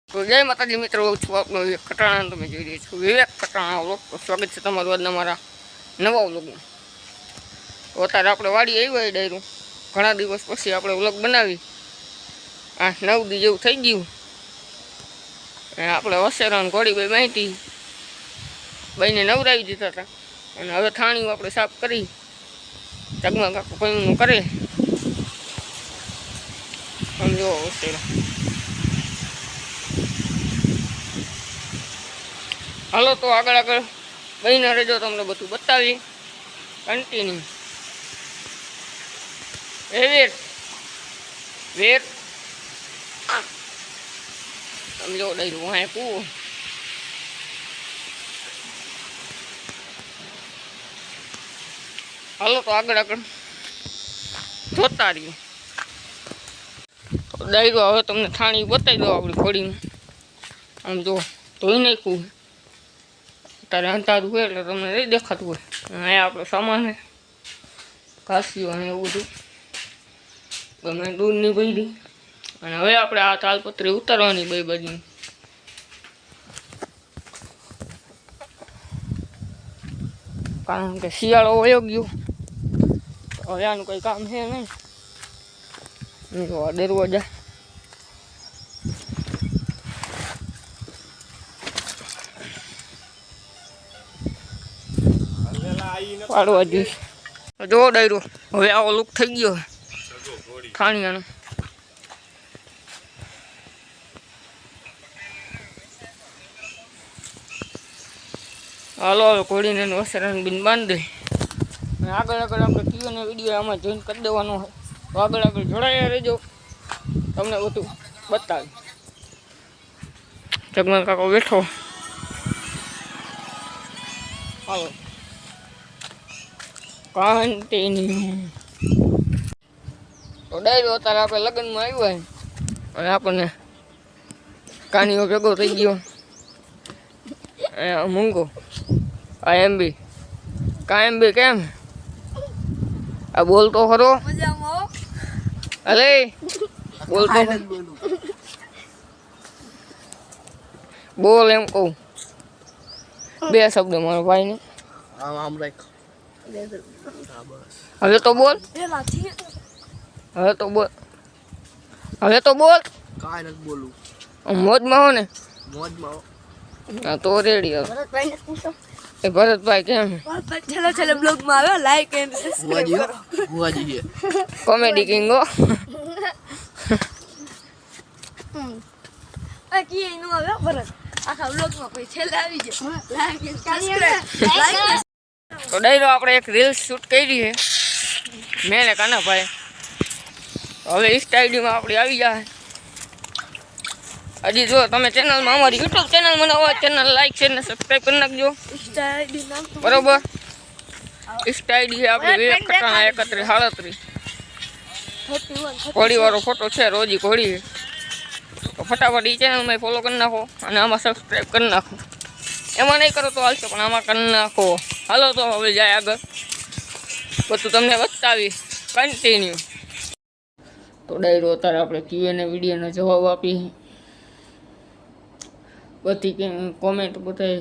તો જય માતાજી મિત્રો, છું આપનો વિવેક કટાણા. તમે જોઈ રહ્યા છો વિવેક કટાણા વ્લોગ. તો સ્વાગત છે તમારું આજના મારા નવા વ્લોગમાં. તો અત્યારે આપણે વાડી આવ્યા ડાયરું ઘણા દિવસ પછી આપણે વ્લોગ બનાવી 8-9 દી જેવું થઈ ગયું. આપણે વસેરાને ઘોડી બે માહિતી બેને નવરાવી દીધા હતા અને હવે થાણીઓ આપણે સાફ કરી ચગમા કાકુ કઈનું કરે સમજો વસેરા. હાલો તો આગળ બહીને રહેજો, તમને બધું બતાવી કન્ટિન્યુ. એ વેર સમજો ડાયરું વાંહે કૂવો. હાલો તો આગળ જોતા રહ્યો. ડાયરો હવે તમને થાણી બતાવી દો આપણી ઘોડીમાં. આમ જો ધોઈ નાખ્યું. અત્યારે અંધારું હોય એટલે તમને નહીં દેખાતું હોય. અહીંયા આપણો સામાન છે, ઘાસીઓ અને એવું બધું ગમે દૂધની ભરી. અને હવે આપણે આ તાલપત્રી ઉતારવાની બે બાજુની. કારણ કે શિયાળો વયો ગયો, હવે આનું કંઈ કામ છે નહીં. જો દરવાજા પાડવા જઈશ. જો ડાયરો હવે આવો લુક થઈ ગયો થાણિયાનો. હાલો હવે ઘોડીને વસરાને બિન બાંધી દે. આગળ આપણે કીઓને વિડીયો આમાં જોઈન કરી દેવાનો હોય તો આગળ જોડાયા રહેજો, તમને બધું બતાવી. જગમન કાકો બેઠો. હાલો કન્ટિન્યુ. તો ડાયરો અત્યારે આપણે લગ્નમાં આવ્યા અને આપણને કાનીઓ ભેગો થઈ ગયો. મૂંગો આ એમબી કાયમબી કેમ આ બોલતો ખરો? અરે બોલતો બોલ એમ કહું બે શબ્દ મારો ભાઈને. હવે તો બોલ, હવે તો બોલ. કાંઈ નથી બોલું. મોજમાં હો ને? મોજમાં હો. હા તો રેડી. હવે એ ભરતભાઈ કેમ છેલ્લે બ્લોગમાં આવ્યો, લાઈક એન્ડ સબસ્ક્રાઇબ હુઆજી કોમેડી કિંગ હો. આ કી નો આવ્યો ભરત આખા બ્લોગમાં કોઈ છેલ્લે આવી જાય. Like and subscribe. તો ડાયરો આપણે એક રીલ શૂટ કરી છે મેં ને કાનાભાઈ. હવે ઇન્સ્ટા આઈડીમાં આપણી આવી જાય. હજી જો તમે ચેનલમાં અમારી યુટ્યુબ ચેનલ બનાવો, ચેનલ લાઈક શેર ને સબસ્ક્રાઈબ કરી નાખજો. બરોબર. ઇન્સ્ટા આઈડી છે આપણી વિવેક કટાણા 3137. ઘોડીવાળો ફોટો છે, રોજી ઘોડી. તો ફટાફટ એ ચેનલમાં ફોલો કરી નાખો અને આમાં સબસ્ક્રાઈબ કરી નાખો. એમાં નહીં કરો તો હાલશે પણ આમાં કરી નાખો. હાલો તો હવે જાય આગળ બધું તમને બતાવી કન્ટિન્યુ. તો ડાયરો અત્યારે આપણે ક્યુએને વિડીયોનો જવાબ આપી. બધી કોમેન્ટ બધા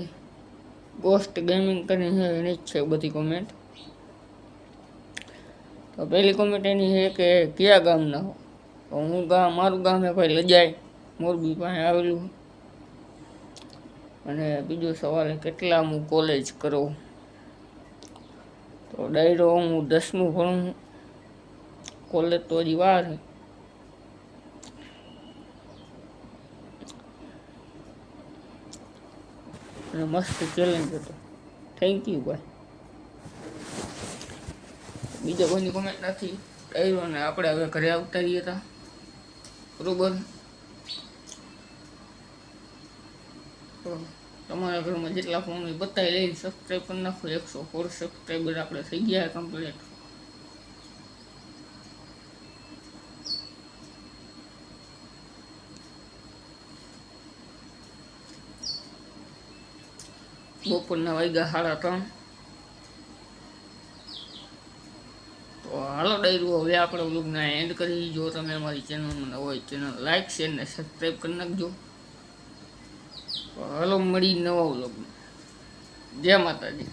ગોસ્ટ ગેમિંગ કરીને છે એની જ છે બધી કોમેન્ટ. તો પહેલી કોમેન્ટ એની છે કે કયા ગામના હો? તો હું મારું ગામ છે ભાઈ લજાય, મોરબી પાસે આવેલું. અને બીજો સવાલ કેટલા હું કોલેજ કરું? તો ડાયરો હું 10મું ભણું, કોલેજ તો હજી વાર છે. અને મસ્ત ચેલેન્જ હતો. થેન્ક યુ ભાઈ. બીજા કોઈની કોમેન્ટ નથી. ડાયરો ને આપણે હવે ઘરે આવતા રહીએ હતા બરોબર. તમારા ઘરમાં જેટલા ફોન હોય બતાવી લઈને સબસ્ક્રાઈબ કરી નાખો. 104 સબસ્ક્રાઈબર આપણે થઈ ગયા કમ્પ્લીટ. બપોરના વાગ્યા 3:30. તો હાલો ડાયરું હવે આપણે વ્લોગને એન્ડ કરી. જો તમે અમારી ચેનલમાં નવા હોય ચેનલ લાઈક શેર ને સબસ્ક્રાઈબ કરી નાખજો. તો હાલો મળી નવા વ્લોગમાં. જય માતાજી.